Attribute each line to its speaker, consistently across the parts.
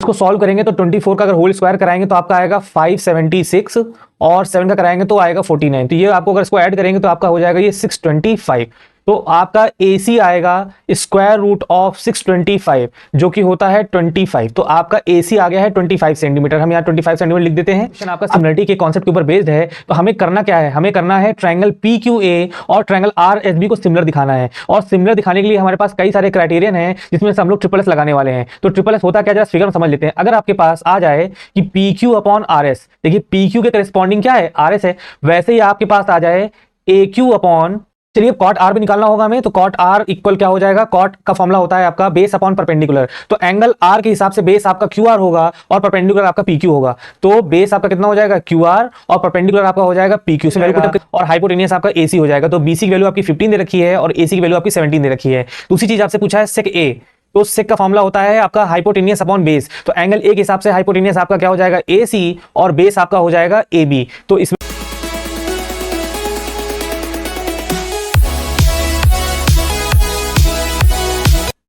Speaker 1: इसको सॉल्व करेंगे तो 24 का अगर होल स्क्वायर कराएंगे तो आपका आएगा 576 और 7 का कराएंगे तो आएगा 49। तो ये आपको अगर इसको ऐड करेंगे तो आपका हो जाएगा ये 625। तो आपका AC आएगा स्क्वायर रूट ऑफ 625 जो कि होता है 25। तो आपका AC आ गया है 25 सेंटीमीटर। हम यहाँ 25 सेंटीमीटर लिख देते हैं। क्वेश्चन आपका सिमिलरिटी के कॉन्सेप्ट के ऊपर बेस्ड है। तो हमें करना क्या है, हमें करना है ट्रायंगल PQA और ट्रायंगल RSB को सिमिलर दिखाना है। और सिमिलर दिखाने के लिए हमारे पास कई सारे क्राइटेरियन हैं जिसमें से हम लोग ट्रिपल एस लगाने वाले हैं। तो ट्रिपल एस होता क्या, जरा फिगर में समझ लेते हैं। अगर आपके पास आ जाए कि PQ अपॉन RS, देखिए PQ के करेस्पॉन्डिंग क्या है, RS है, वैसे ही आपके पास आ जाए AQ अपॉन, चलिए कॉट R भी निकालना होगा हमें। तो कॉट R इक्वल क्या हो जाएगा, कॉट का फॉर्मूला होता है आपका बेस अपॉन परपेंडिकुलर। तो एंगल R के हिसाब से बेस आपका QR होगा और परपेंडिकुलर आपका PQ होगा। तो बेस आपका कितना हो जाएगा QR और परपेंडिकुलर आपका हो जाएगा PQ से वैल्यू और हाइपोटेनियस आपका AC हो जाएगा। तो BC की वैल्यू आपकी 15 दे रखी है और AC की वैल्यू आपकी 17 दे रखी है। दूसरी चीज आपसे पूछा है सेक A। तो सेक का फॉर्मूला होता है आपका हाइपोटेनियस अपॉन बेस। तो एंगल A के हिसाब से हाइपोटेनियस आपका क्या हो जाएगा AC और बेस आपका हो जाएगा AB। तो इसमें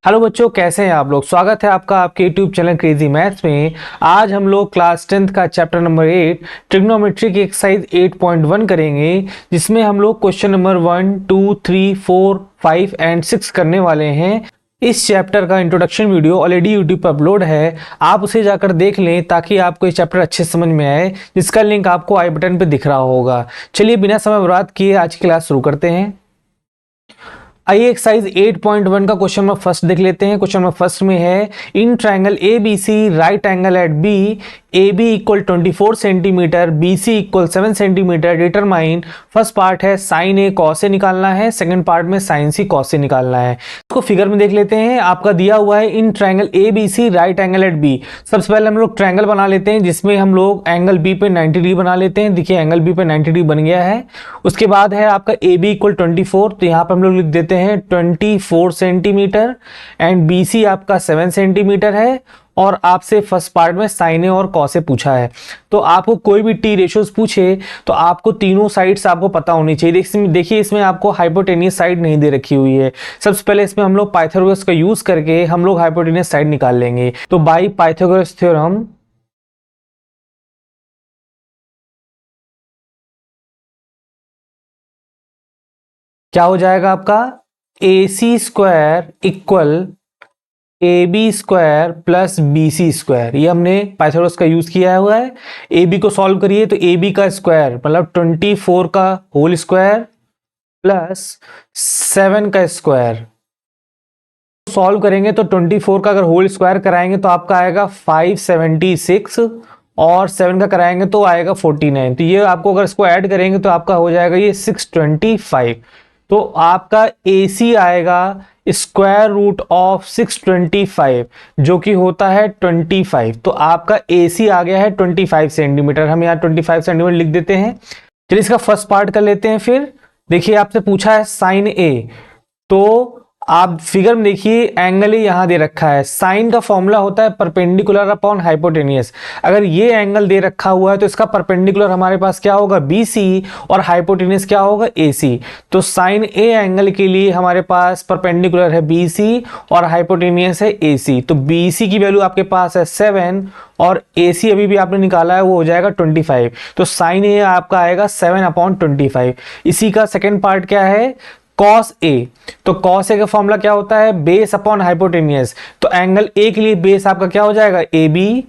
Speaker 1: हेलो बच्चों, कैसे हैं आप लोग। स्वागत है आपका आपके यूट्यूब चैनल क्रेजी मैथ्स में। आज हम लोग क्लास 10th का चैप्टर नंबर 8 ट्रिग्नोमेट्री की एक्सरसाइज 8.1 करेंगे, जिसमें हम लोग क्वेश्चन नंबर 1, 2, 3, 4, 5 एंड 6 करने वाले हैं। इस चैप्टर का इंट्रोडक्शन वीडियो ऑलरेडी यूट्यूब पर अपलोड है, आप उसे जाकर देख लें ताकि आपको ये चैप्टर अच्छे से समझ में आए, जिसका लिंक आपको आई बटन पर दिख रहा होगा। चलिए बिना समय बर्बाद किए आज की क्लास शुरू करते हैं। आइए एक्सरसाइज 8.1 का क्वेश्चन नंबर फर्स्ट देख लेते हैं। क्वेश्चन नंबर फर्स्ट में है in triangle ABC right angle at B AB equal 24 centimetre BC equal 7 centimetre determine. First part है साइन A कॉस A निकालना है, सेकंड पार्ट में साइन C कॉस A निकालना है। इसको फिगर में देख लेते हैं। आपका दिया हुआ है in triangle ABC right angle at B। सबसे पहले हम लोग ट्रायंगल बना लेते हैं जिसमें हम लोग एंगल B पे 90 डिग्री बना लेते हैं। देखिए एंगल B पे 90 डिग्री बन गया है। उसके बाद है आपका AB इक्वल 24, तो यहाँ पर हम लोग लिख देते हैं 24 सेंटीमीटर एंड BC आपका 7 सेंटीमीटर है। और आपसे फर्स्ट पार्ट में साइन ए और कॉस ए पूछा है। तो आपको कोई भी टी रेशियोज पूछे तो आपको तीनों साइड्स आपको पता होनी चाहिए। देखिए इसमें आपको हाइपोटेनियस साइड नहीं दे रखी हुई है। सबसे पहले इसमें हम लोग पाइथागोरस का यूज करके हम लोग हाइपोटेनियस साइड निकाल लेंगे। तो बाय पाइथागोरस थ्योरम क्या हो जाएगा आपका AC square equal AB square plus BC square. ये हमने पाइथागोरस का यूज किया हुआ है। AB को सॉल्व करिए तो AB का स्क्वायर मतलब 24 का होल स्क्वायर प्लस 7 का स्क्वायर। सॉल्व करेंगे तो 24 का अगर होल स्क्वायर कराएंगे तो आपका आएगा 576 और 7 का कराएंगे तो आएगा 49। तो ये आपको अगर इसको ऐड करेंगे तो आपका हो जाएगा ये 625। तो आपका AC आएगा स्क्वायर रूट ऑफ 625 जो कि होता है 25। तो आपका AC आ गया है 25 सेंटीमीटर। हम यहाँ 25 सेंटीमीटर लिख देते हैं। चलिए इसका फर्स्ट पार्ट कर लेते हैं। फिर देखिए आपसे पूछा है साइन A, तो आप फिगर में देखिए एंगल ही यहां दे रखा है। साइन का फॉर्मूला होता है परपेंडिकुलर अपॉन हाइपोटेनियस। अगर ये एंगल दे रखा हुआ है तो इसका परपेंडिकुलर हमारे पास क्या होगा BC और हाइपोटेनियस क्या होगा AC। तो साइन A एंगल के लिए हमारे पास परपेंडिकुलर है BC और हाइपोटेनियस है AC। तो BC की वैल्यू आपके पास है 7 और AC अभी भी आपने निकाला है वो हो जाएगा 25। तो साइन A आपका आएगा 7/25। इसी का सेकेंड पार्ट क्या है कॉस A। तो कॉस A का फॉर्मूला क्या होता है बेस अपॉन हाइपोटेनियस। तो एंगल A के लिए बेस आपका क्या हो जाएगा AB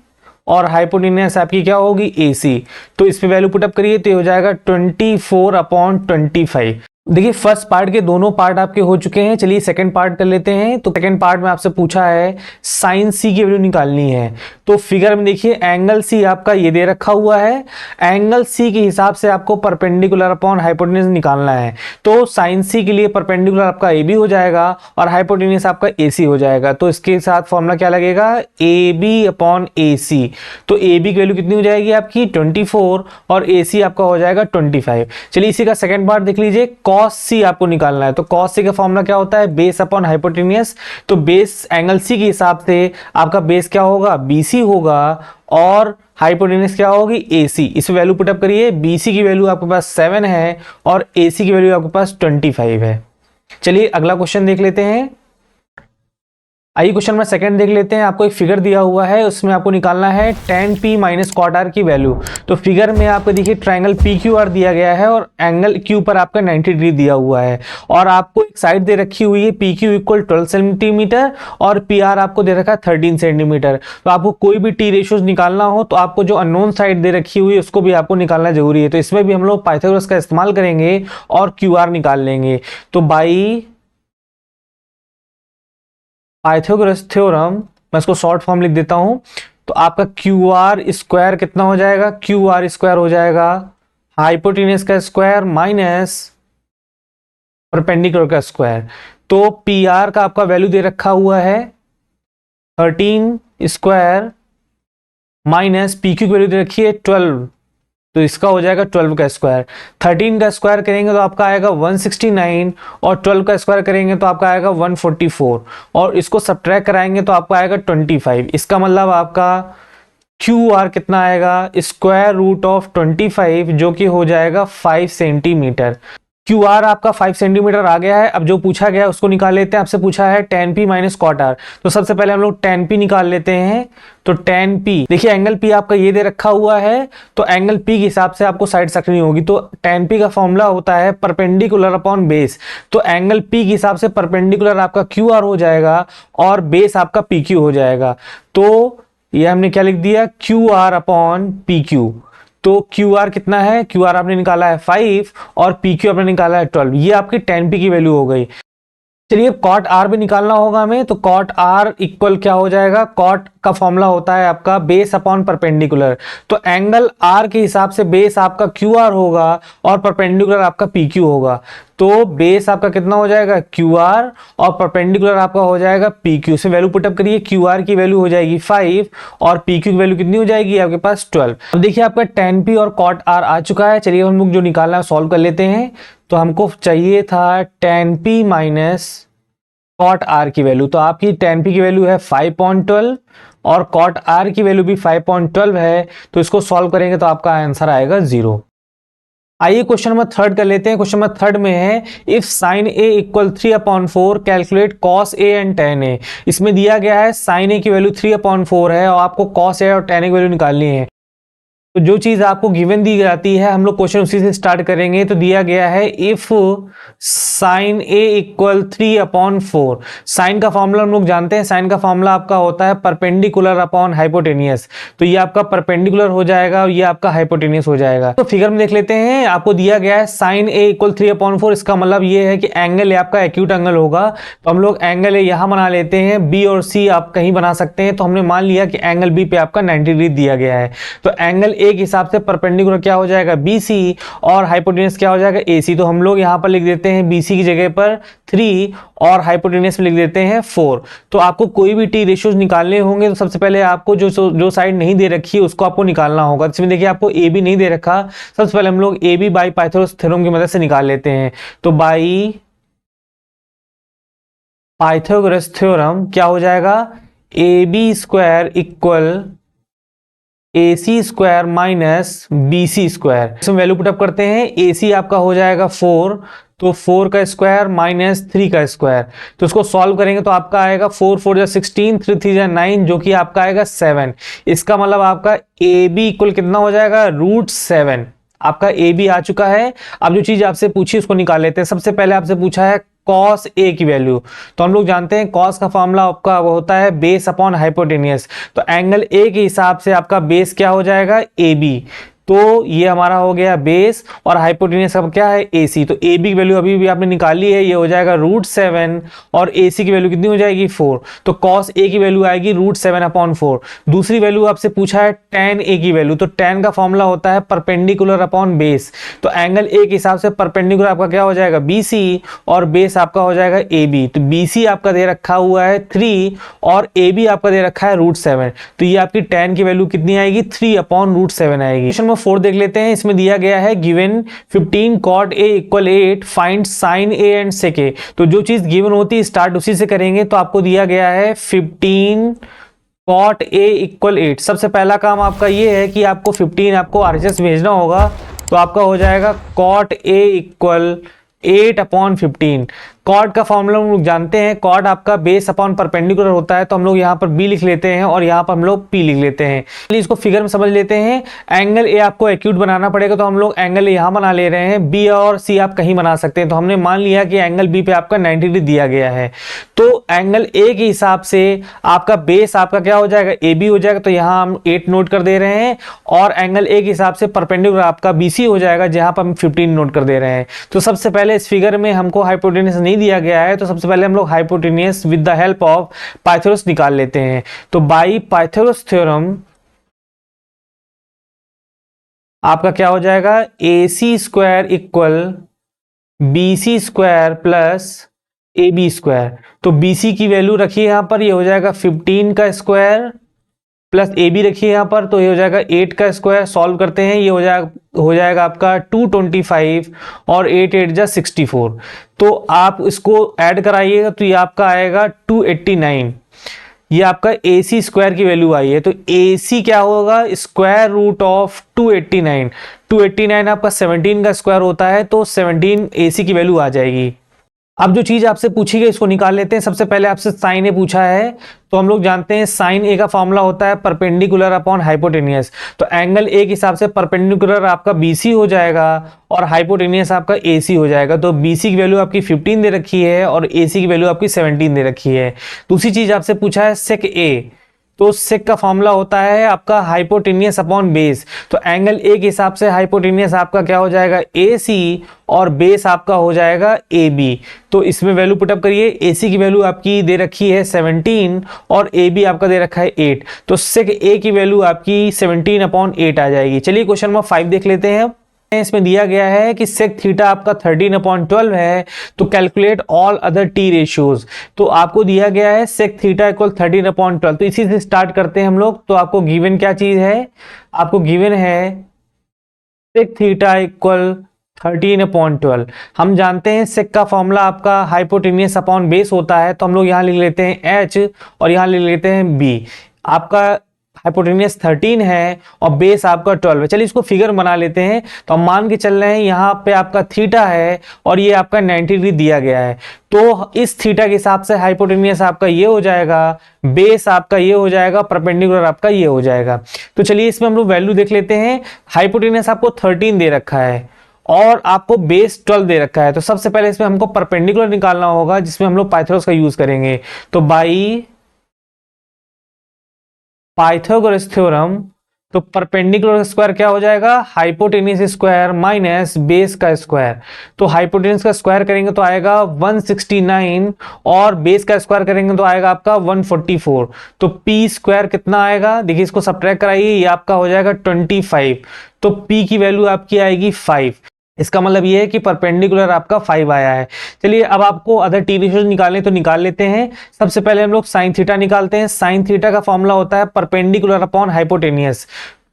Speaker 1: और हाइपोटेनियस आपकी क्या होगी AC। तो इस पे वैल्यू पुटअप करिए तो ये हो जाएगा 24/25। देखिए फर्स्ट पार्ट के दोनों पार्ट आपके हो चुके हैं। चलिए सेकंड पार्ट कर लेते हैं। तो सेकंड पार्ट में आपसे पूछा है साइन C की वैल्यू निकालनी है। तो फिगर में देखिए एंगल C आपका ये दे रखा हुआ है। एंगल C के हिसाब से आपको परपेंडिकुलर अपॉन हाइपोटेनियस निकालना है। तो साइन C के लिए परपेंडिकुलर आपका AB हो जाएगा और हाइपोटेनियस आपका AC हो जाएगा। तो इसके साथ फॉर्मूला क्या लगेगा AB/AC। तो AB की वैल्यू कितनी हो जाएगी आपकी 24 और AC आपका हो जाएगा 25। चलिए इसी का सेकंड पार्ट देख लीजिए कॉस C आपको निकालना है। तो कॉस C का फॉर्मूला क्या होता है बेस अपॉन हाइपोटेनियस। तो बेस एंगल C के हिसाब से आपका बेस क्या होगा BC होगा और हाइपोटेनियस क्या होगी AC। इस वैल्यू पुटअप करिए। BC की वैल्यू आपके पास 7 है और AC की वैल्यू आपके पास 25 है। चलिए अगला क्वेश्चन देख लेते हैं। आइए क्वेश्चन में सेकंड देख लेते हैं। आपको एक फिगर दिया हुआ है, उसमें आपको निकालना है tan p minus cot R की वैल्यू। तो फिगर में आपको देखिए ट्रायंगल पी क्यू आर दिया गया है और एंगल क्यू पर आपका 90 डिग्री दिया हुआ है, और आपको एक साइड दे रखी हुई है पी क्यू इक्वल 12 सेंटीमीटर और पी आर आपको दे रखा है 13 सेंटीमीटर। तो आपको कोई भी टी रेशियोज निकालना हो तो आपको जो अननोन साइड दे रखी हुई है उसको भी आपको निकालना जरूरी है। तो इसमें भी हम लोग पाइथागोरस का इस्तेमाल करेंगे और क्यू आर निकाल लेंगे। तो बाई पाइथागोरस थ्योरम, मैं इसको शॉर्ट फॉर्म लिख देता हूं, तो आपका क्यू आर स्क्वायर कितना हो जाएगा, क्यू आर स्क्वायर हो जाएगा हाइपोटेन्यूज का स्क्वायर माइनस परपेंडिकुलर का स्क्वायर। तो पी आर का आपका वैल्यू दे रखा हुआ है 13 स्क्वायर माइनस पी क्यू की वैल्यू दे रखी है 12, तो इसका हो जाएगा 12 का स्क्वायर। 13 का स्क्वायर करेंगे तो आपका आएगा 169 और 12 का स्क्वायर करेंगे तो आपका आएगा 144 और इसको सब्ट्रैक्ट कराएंगे तो आपका आएगा 25। इसका मतलब आपका क्यू आर कितना आएगा, स्क्वायर रूट ऑफ 25, जो कि हो जाएगा 5 सेंटीमीटर। क्यू आर आपका 5 सेंटीमीटर आ गया है। अब जो पूछा गया है उसको निकाल लेते हैं। आपसे पूछा है tan p minus cot R, तो सबसे पहले हम लोग tan p निकाल लेते हैं। तो tan p देखिए एंगल p आपका ये दे रखा हुआ है, तो एंगल p के हिसाब से आपको साइड रखनी होगी। तो tan p का फॉर्मूला होता है परपेंडिकुलर अपॉन बेस। तो एंगल p के हिसाब से परपेंडिकुलर आपका क्यू आर हो जाएगा और बेस आपका पी क्यू हो जाएगा। तो ये हमने क्या लिख दिया, Q R upon P Q. तो क्यू आर कितना है, क्यू आर आपने निकाला है 5 और पी क्यू आपने निकाला है 12। ये आपकी tan p की वैल्यू हो गई। चलिए कॉट आर भी निकालना होगा हमें। तो कॉट आर इक्वल क्या हो जाएगा, कॉट का फॉर्मूला होता है आपका बेस अपॉन परपेंडिकुलर। तो एंगल आर के हिसाब से बेस आपका क्यू आर होगा और परपेंडिकुलर आपका पी क्यू होगा। तो बेस आपका कितना हो जाएगा, क्यू आर, और परपेंडिकुलर आपका हो जाएगा पी क्यू। से वैल्यू पुटअप करिए, क्यू आर की वैल्यू हो जाएगी 5 और पी क्यू की वैल्यू कितनी हो जाएगी आपके पास 12। अब देखिए आपका tan p और कॉट आर आ चुका है। चलिए हम लोग जो निकालना है सॉल्व कर लेते हैं। तो हमको चाहिए था tan p minus cot R की वैल्यू। तो आपकी tan p की वैल्यू है 5.12 और कॉट आर की वैल्यू भी 5.12 है। तो इसको सॉल्व करेंगे तो आपका आंसर आएगा 0। आइए क्वेश्चन नंबर थर्ड कर लेते हैं। क्वेश्चन नंबर थर्ड में है if sine A equal 3/4 calculate cos A and tan A. इसमें दिया गया है साइन ए की वैल्यू 3/4 है और आपको कॉस ए और tan ए की वैल्यू निकालनी है। तो जो चीज आपको गिवन दी जाती है हम लोग क्वेश्चन उसी से स्टार्ट करेंगे। तो दिया गया है if sine A equal 3/4। Sine का फॉर्मूला हम लोग जानते हैं, साइन का फॉर्मूला आपका होता है परपेंडिकुलर अपॉन हाइपोटेनियस। तो ये आपका परपेंडिकुलर हो जाएगा और ये आपका हाइपोटेनियस हो जाएगा। तो फिगर में देख लेते हैं, आपको दिया गया है साइन ए इक्वल 3/4। इसका मतलब ये है कि एंगल आपका एक्यूट एंगल होगा। तो हम लोग एंगल ए यहां बना लेते हैं, बी और सी आप कहीं बना सकते हैं। तो हमने मान लिया कि एंगल बी पे आपका 90 डिग्री दिया गया है। तो एंगल ए के हिसाब से परपेंडिकुलर क्या हो जाएगा, बीसी, और हाइपोटेनस क्या हो जाएगा, एसी। तो हम लोग यहां पर लिख देते हैं बीसी की जगह पर 3 और हाइपोटेनस में लिख देते हैं 4। तो आपको कोई भी टी रेशियोज निकालने होंगे तो सबसे पहले आपको जो साइड नहीं दे रखी है उसको आपको निकालना होगा। इसमें देखिए आपको ए बी नहीं दे रखा, सबसे पहले हम लोग A B by Pythagoras theorem की मदद से निकाल लेते हैं। तो बाई पाइथागोरस थ्योरम क्या हो जाएगा, A B square equal A C square minus B C square. इसमें वैल्यू पुटअप करते हैं, ए सी आपका हो जाएगा 4, तो 4 का स्क्वायर माइनस 3 का स्क्वायर। तो इसको सॉल्व करेंगे तो आपका आएगा 4 4 जा 16, 3 3 जा 9, जो कि आपका आएगा 7। इसका मतलब आपका ए बी इक्वल कितना हो जाएगा, √7। आपका ए बी आ चुका है। अब जो चीज आपसे पूछी उसको निकाल लेते हैं। सबसे पहले आपसे पूछा है कॉस ए की वैल्यू। तो हम लोग जानते हैं कॉस का फॉर्मूला आपका वो होता है बेस अपॉन हाइपोटेनियस। तो एंगल ए के हिसाब से आपका बेस क्या हो जाएगा, ए बी। तो ये हमारा हो गया बेस और हाइपोटेनियस का क्या है, एसी। तो ए बी की वैल्यू अभी भी आपने निकाली है, ये हो जाएगा √7 और एसी की वैल्यू कितनी हो जाएगी 4। तो कॉस ए की वैल्यू आएगी √7/4। दूसरी वैल्यू आपसे पूछा है tan ए की वैल्यू। तो tan का फॉर्मूला होता है परपेंडिकुलर अपॉन बेस। तो एंगल ए के हिसाब से परपेंडिकुलर आपका क्या हो जाएगा, बीसी, और बेस आपका हो जाएगा ए बी। तो बीसी आपका दे रखा हुआ है 3 और ए बी आपका दे रखा है √7। तो ये आपकी tan की वैल्यू कितनी आएगी, 3/√7 आएगी। 4 देख लेते हैं। इसमें दिया गया है given 15 cot a equal 8 find sign a and sec a। तो जो चीज गिवन होती है स्टार्ट उसी से करेंगे। तो आपको दिया गया है 15 cot a इक्वल 8। सबसे पहला काम आपका ये है कि आपको 15 आपको RHS भेजना होगा। तो आपका हो जाएगा cot a इक्वल 8/15। कॉर्ड का फॉर्मूला हम लोग जानते हैं, कॉर्ड आपका बेस अपॉन परपेंडिकुलर होता है, तो हम लोग यहाँ पर बी लिख लेते हैं और यहाँ पर हम लोग पी लिख लेते हैं। चलिए इसको फिगर में समझ लेते हैं। एंगल ए आपको एक्यूट बनाना पड़ेगा, तो हम लोग एंगल ए यहाँ बना ले रहे हैं, बी और सी आप कहीं बना सकते हैं। तो हमने मान लिया कि एंगल बी पे आपका 90 डिग्री दिया गया है, तो एंगल ए के हिसाब से आपका बेस आपका क्या हो जाएगा, ए बी हो जाएगा, तो यहाँ हम 8 नोट कर दे रहे हैं, और एंगल ए के हिसाब से परपेंडिकुलर आपका बीसी हो जाएगा, जहां पर हम 15 नोट कर दे रहे हैं। तो सबसे पहले इस फिगर में हमको हाइपोटेन्यूस नहीं दिया गया है, तो सबसे पहले हम लोग hypotenuse with the help of Pythagoras निकाल लेते हैं। तो बाई पाइथागोरस थ्योरम आपका क्या हो जाएगा, A C square equal B C square plus A B square. तो बी सी की वैल्यू रखिए यहां पर, ये हो जाएगा 15 का स्क्वायर प्लस ए बी रखिए यहाँ पर, तो ये हो जाएगा 8 का स्क्वायर। सॉल्व करते हैं, ये हो जाएगा आपका 225 और 8 8 जा 64। तो आप इसको ऐड कराइएगा तो ये आपका आएगा 289। ये आपका ए सी स्क्वायर की वैल्यू आई है, तो ए सी क्या होगा, स्क्वायर रूट ऑफ 289। 289 आपका 17 का स्क्वायर होता है, तो 17 ए सी की वैल्यू आ जाएगी। अब जो चीज आपसे पूछी गई इसको निकाल लेते हैं। सबसे पहले आपसे साइन ए पूछा है, तो हम लोग जानते हैं साइन ए का फॉर्मूला होता है परपेंडिकुलर अपॉन हाइपोटेनियस। तो एंगल ए के हिसाब से परपेंडिकुलर आपका बीसी हो जाएगा और हाइपोटेनियस आपका एसी हो जाएगा। तो बीसी की वैल्यू आपकी 15 दे रखी है और एसी की वैल्यू आपकी 17 दे रखी है। दूसरी चीज आपसे पूछा है सेक ए, तो सेक का फॉर्मूला होता है आपका हाइपोटेनियस अपॉन बेस। तो एंगल ए के हिसाब से हाइपोटेनियस आपका क्या हो जाएगा, ए सी, और बेस आपका हो जाएगा ए बी। तो इसमें वैल्यू पुटअप करिए, ए सी की वैल्यू आपकी दे रखी है 17 और ए बी आपका दे रखा है 8। तो सेक ए की वैल्यू आपकी 17 अपॉन 8 आ जाएगी। चलिए क्वेश्चन नंबर 5 देख लेते हैं। इसमें दिया गया है कि सेक थीटा आपका 13/12 है, तो calculate all other T ratios. तो आपको दिया गया है सेक थीटा इक्वल 13/12, तो इसी से स्टार्ट करते हैं हम लोग। तो आपको गिवन क्या चीज है, आपको गिवन है सेक थीटा इक्वल 13/12। हम जानते हैं सेक का फॉर्मूला आपका हाइपोटेनियस अपॉन बेस होता है, तो हम लोग यहां लिख लेते हैं h और यहां लिख लेते हैं b। आपका हाइपोटेनियस 13 है और बेस आपका 12 है। चलिए इसको फिगर बना लेते हैं। तो हम मान के चल रहे हैं यहाँ पे आपका थीटा है और ये आपका 90 डिग्री दिया गया है, तो इस थीटा के हिसाब से हाइपोटेनियस आपका ये हो जाएगा, बेस आपका ये हो जाएगा, परपेंडिकुलर आपका ये हो जाएगा। तो चलिए इसमें हम लोग वैल्यू देख लेते हैं। हाइपोटेनियस आपको 13 दे रखा है और आपको बेस 12 दे रखा है, तो सबसे पहले इसमें हमको परपेंडिकुलर निकालना होगा, जिसमें हम लोग पाइथागोरस का यूज करेंगे। तो बाई पाइथागोरस थ्योरम, तो परपेंडिकुलर स्क्वायर क्या हो जाएगा, हाइपोटेनियस स्क्वायर माइनस बेस का स्क्वायर। तो हाइपोटेनियस का स्क्वायर करेंगे तो आएगा 169 और बेस का स्क्वायर करेंगे तो आएगा आपका 144। तो पी स्क्वायर कितना आएगा, देखिए इसको सब्ट्रैक्ट कराइए, ये आपका हो जाएगा 25। तो पी की वैल्यू आपकी आएगी 5। इसका मतलब ये है कि परपेंडिकुलर आपका 5 आया है। चलिए अब आपको अदर टी रेशियोज निकालने तो निकाल लेते हैं। सबसे पहले हम लोग साइन थीटा निकालते हैं। साइन थीटा का फॉर्मूला होता है perpendicular upon hypotenuse.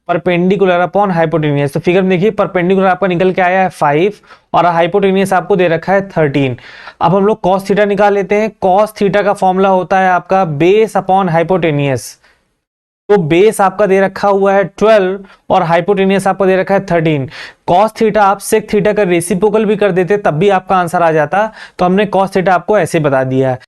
Speaker 1: Perpendicular upon hypotenuse, तो फिगर में देखिए परपेंडिकुलर आपका निकल के आया है 5 और हाइपोटेनियस आपको दे रखा है 13। अब हम लोग कॉस थीटा निकाल लेते हैं। कॉस थीटा का फॉर्मूला होता है आपका बेस अपॉन हाइपोटेनियस। तो बेस आपका दे रखा हुआ है 12 और हाइपोटेनियस आपको दे रखा है 13। कॉस थीटा आप सेक थीटा का रेसिप्रोकल भी कर देते तब भी आपका आंसर आ जाता, तो हमने कॉस थीटा आपको ऐसे बता दिया है।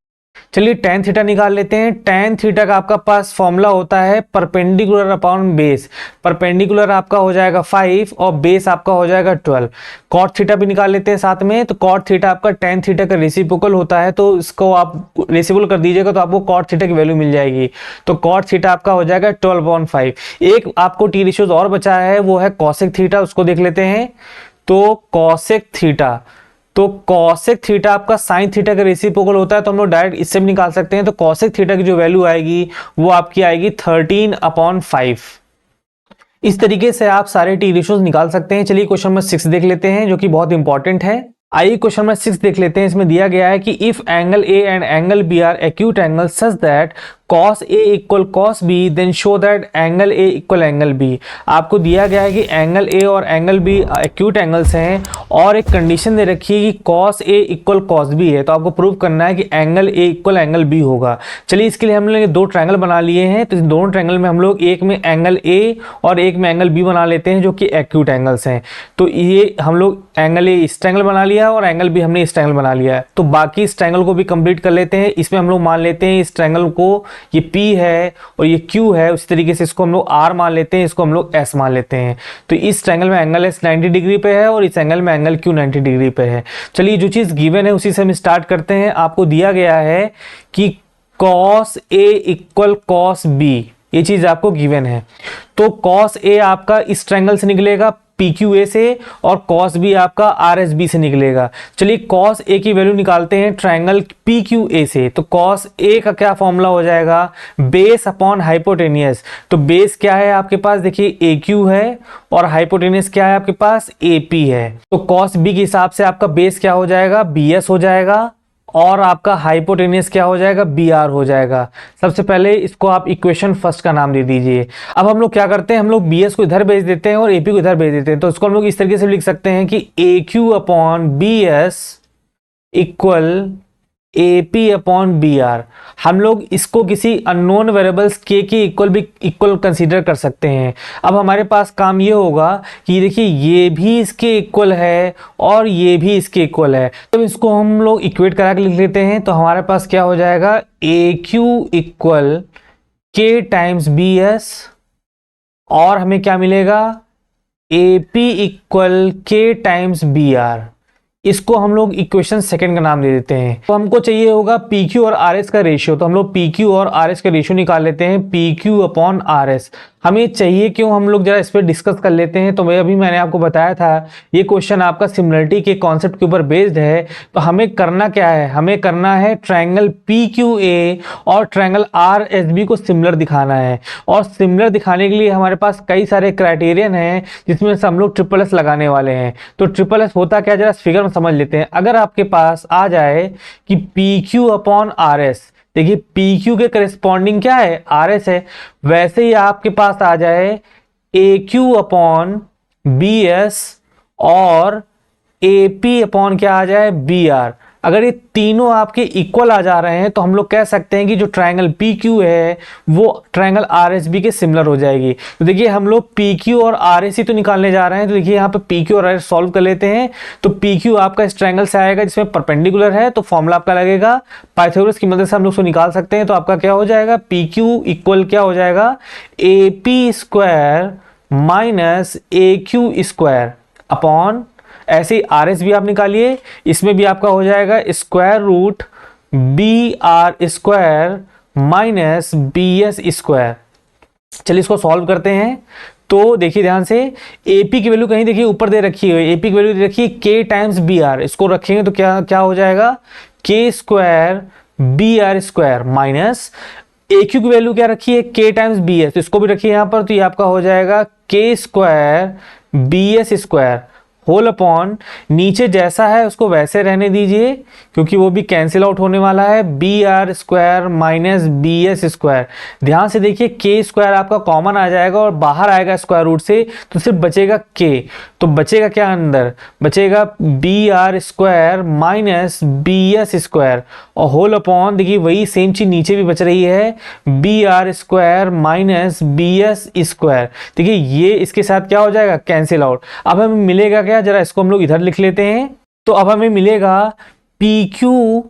Speaker 1: चलिए टेन थीटा निकाल लेते हैं। टेन थीटा का आपका पास फॉर्मूला होता है परपेंडिकुलर अपॉन बेस। परपेंडिकुलर आपका हो जाएगा 5 और बेस आपका हो जाएगा 12। कॉट थीटा भी निकाल लेते हैं साथ में। तो कॉट थीटा आपका टेन थीटा का रेसिप्रोकल होता है, तो इसको आप रेसिप्रोकल कर दीजिएगा तो आपको कॉट थीटा की वैल्यू मिल जाएगी। तो कॉट थीटा आपका हो जाएगा 12/5। एक आपको टी रेशियोज और बचा है, वो है कॉसेक थीटा, उसको देख लेते हैं। तो कॉसेक थीटा, तो कॉसेक थीटा आपका साइन थीटा का रेसिप्रोकल होता है, तो हम लोग डायरेक्ट इससे भी निकाल सकते हैं। तो कॉसेक थीटा की जो वैल्यू आएगी वो आपकी आएगी 13/5। इस तरीके से आप सारे टी रेशियोज निकाल सकते हैं। चलिए क्वेश्चन नंबर 6 देख लेते हैं, जो कि बहुत इंपॉर्टेंट है। आइए क्वेश्चन नंबर 6 देख लेते हैं। इसमें दिया गया है कि if angle A and angle B are acute angle such that cos A equal cos B then show that angle A equal angle B। आपको दिया गया है कि एंगल A और एंगल B एक्यूट एंगल्स हैं और एक कंडीशन दे रखी है कि cos A equal cos B है, तो आपको प्रूव करना है कि angle A equal angle B होगा। चलिए इसके लिए हम लोग दो ट्रायंगल बना लिए हैं, तो इन दोनों ट्रायंगल में हम लोग एक में एंगल A और एक में एंगल B बना लेते हैं जो कि एक्यूट एंगल्स हैं। तो ये हम लोग एंगल A इस ट्रायंगल बना लिया और एंगल B हमने इस ट्रायंगल बना लिया है। तो बाकी इस ट्रायंगल को भी कंप्लीट कर लेते हैं। इसमें हम लोग मान लेते हैं इस ट्रायंगल को ये P है और ये Q है, उसी तरीके से इसको हम लोग R मान लेते हैं, इसको हम लोग S मान लेते हैं। तो इस ट्रायंगल में एंगल S 90 डिग्री पे है और इस एंगल में एंगल Q 90 डिग्री पे है। चलिए जो चीज़ गिवन है उसी से हम स्टार्ट करते हैं। आपको दिया गया है कि cos A equal cos B, ये चीज़ आपको गिवन है। तो cos A आपका इस ट्रायंगल से निकलेगा PQA से और cos B आपका RSB से निकलेगा। चलिए cos A की वैल्यू निकालते हैं ट्रायंगल PQA से। तो cos A का क्या फॉर्मूला हो जाएगा, बेस अपॉन हाइपोटेनियस। तो बेस क्या है आपके पास, देखिए AQ है और हाइपोटेनियस क्या है आपके पास AP है। तो cos B के हिसाब से आपका बेस क्या हो जाएगा, BS हो जाएगा और आपका हाइपोटेनियस क्या हो जाएगा, BR हो जाएगा। सबसे पहले इसको आप इक्वेशन फर्स्ट का नाम दे दीजिए। अब हम लोग क्या करते हैं, हम लोग BS को इधर भेज देते हैं और AP को इधर भेज देते हैं। तो इसको हम लोग इस तरीके से लिख सकते हैं कि AQ upon BS equal AP upon BR। हम लोग इसको किसी अननोन वेरिएबल्स K के इक्वल कंसीडर कर सकते हैं। अब हमारे पास काम ये होगा कि देखिए ये भी इसके इक्वल है और ये भी इसके इक्वल है। तो इसको हम लोग इक्वेट करा के लिख लेते हैं। तो हमारे पास क्या हो जाएगा, AQ equal K times BS और हमें क्या मिलेगा, AP equal K times BR। इसको हम लोग इक्वेशन सेकंड का नाम दे देते हैं। तो हमको चाहिए होगा PQ और RS का रेशियो। तो हम लोग PQ और RS का रेशियो निकाल लेते हैं, PQ अपॉन RS। हमें चाहिए क्यों, हम लोग जरा इस पर डिस्कस कर लेते हैं। तो मैंने आपको बताया था ये क्वेश्चन आपका सिमिलरिटी के कॉन्सेप्ट के ऊपर बेस्ड है। तो हमें करना क्या है, हमें करना है ट्रायंगल PQA और ट्रायंगल RSB को सिमिलर दिखाना है। और सिमिलर दिखाने के लिए हमारे पास कई सारे क्राइटेरियन हैं जिसमें से हम लोग ट्रिपल एस लगाने वाले हैं। तो ट्रिपल एस होता क्या, जरा फिगर में समझ लेते हैं। अगर आपके पास आ जाए कि PQ अपॉन RS, देखिए PQ के करेस्पॉन्डिंग क्या है, RS है। वैसे ही आपके पास आ जाए AQ अपॉन BS और AP अपॉन क्या आ जाए, BR। अगर ये तीनों आपके इक्वल आ जा रहे हैं तो हम लोग कह सकते हैं कि जो ट्रायंगल PQ है वो ट्रायंगल RSB के सिमिलर हो जाएगी। तो देखिए हम लोग PQ और RS तो निकालने जा रहे हैं। तो देखिए यहाँ पे PQ और RS सॉल्व कर लेते हैं। तो PQ आपका इस ट्रायंगल से आएगा जिसमें परपेंडिकुलर है, तो फॉर्मूला आपका लगेगा पाइथागोरस की मदद से हम लोग उसको निकाल सकते हैं। तो आपका क्या हो जाएगा, PQ इक्वल क्या हो जाएगा, AP square minus AQ square upon, ऐसे ही RS भी आप निकालिए, इसमें भी आपका हो जाएगा square root BR square minus BS square. चलिए इसको सॉल्व करते हैं। तो देखिए ध्यान से, AP की वैल्यू कहीं देखिए ऊपर दे रखी है, AP की वैल्यू दे रखी है K टाइम्स BR। इसको रखेंगे तो क्या क्या हो जाएगा, K square BR square minus AQ की वैल्यू क्या रखी है, K टाइम्स BS। तो इसको भी रखिए यहाँ पर, तो ये आपका हो जाएगा K square BS square whole upon, नीचे जैसा है उसको वैसे रहने दीजिए क्योंकि वो भी कैंसिल आउट होने वाला है, BR square minus BS square. ध्यान से देखिए K स्क्वायर आपका कॉमन आ जाएगा और बाहर आएगा स्क्वायर रूट से, तो सिर्फ बचेगा K। तो बचेगा क्या, अंदर बचेगा BR square minus BS square और होल अपॉन, देखिए वही सेम चीज नीचे भी बच रही है, BR square minus BS square. देखिए ये इसके साथ क्या हो जाएगा, कैंसिल आउट। अब हमें मिलेगा क्या, जरा इसको हम लोग इधर लिख लेते हैं। तो अब हमें मिलेगा PQ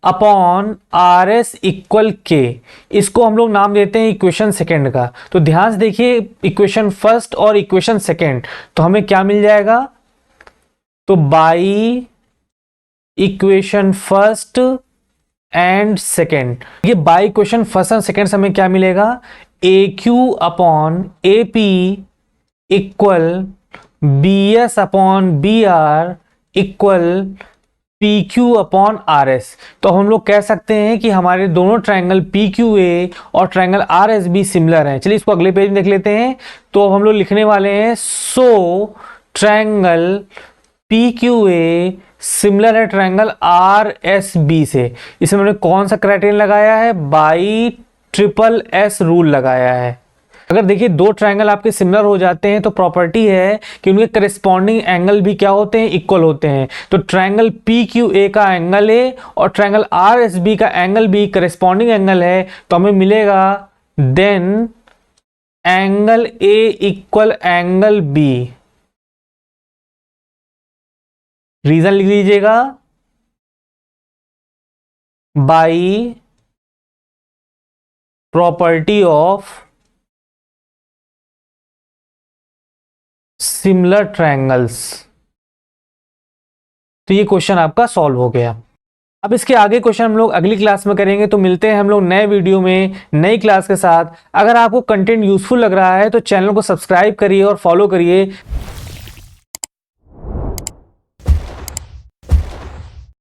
Speaker 1: upon RS equal K। इसको हम लोग नाम देते हैं इक्वेशन सेकंड का। तो ध्यान से देखिए इक्वेशन फर्स्ट और इक्वेशन सेकंड, तो हमें क्या मिल जाएगा, तो by equation first and second, ये by equation first and second से हमें क्या मिलेगा, AQ upon AP equal BS upon BR equal PQ upon RS। तो हम लोग कह सकते हैं कि हमारे दोनों ट्रायंगल PQA और ट्रायंगल RSB सिमिलर हैं। चलिए इसको अगले पेज में देख लेते हैं। तो हम लोग लिखने वाले हैं सो ट्रायंगल PQA सिमिलर है ट्रायंगल RSB से। इसमें हमने कौन सा क्राइटेरियन लगाया है, बाई ट्रिपल एस रूल लगाया है। अगर देखिए दो ट्रायंगल आपके सिमिलर हो जाते हैं तो प्रॉपर्टी है कि उनके करेस्पॉन्डिंग एंगल भी क्या होते हैं, इक्वल होते हैं। तो ट्रायंगल PQA का एंगल ए और ट्रायंगल RSB का एंगल भी करेस्पॉन्डिंग एंगल है, तो हमें मिलेगा then angle A equal angle B. Reason लिख लीजिएगा, by property of similar triangles. तो ये क्वेश्चन आपका सॉल्व हो गया। अब इसके आगे क्वेश्चन हम लोग अगली क्लास में करेंगे। तो मिलते हैं हम लोग नए वीडियो में नई क्लास के साथ। अगर आपको कंटेंट यूजफुल लग रहा है तो चैनल को सब्सक्राइब करिए और फॉलो करिए।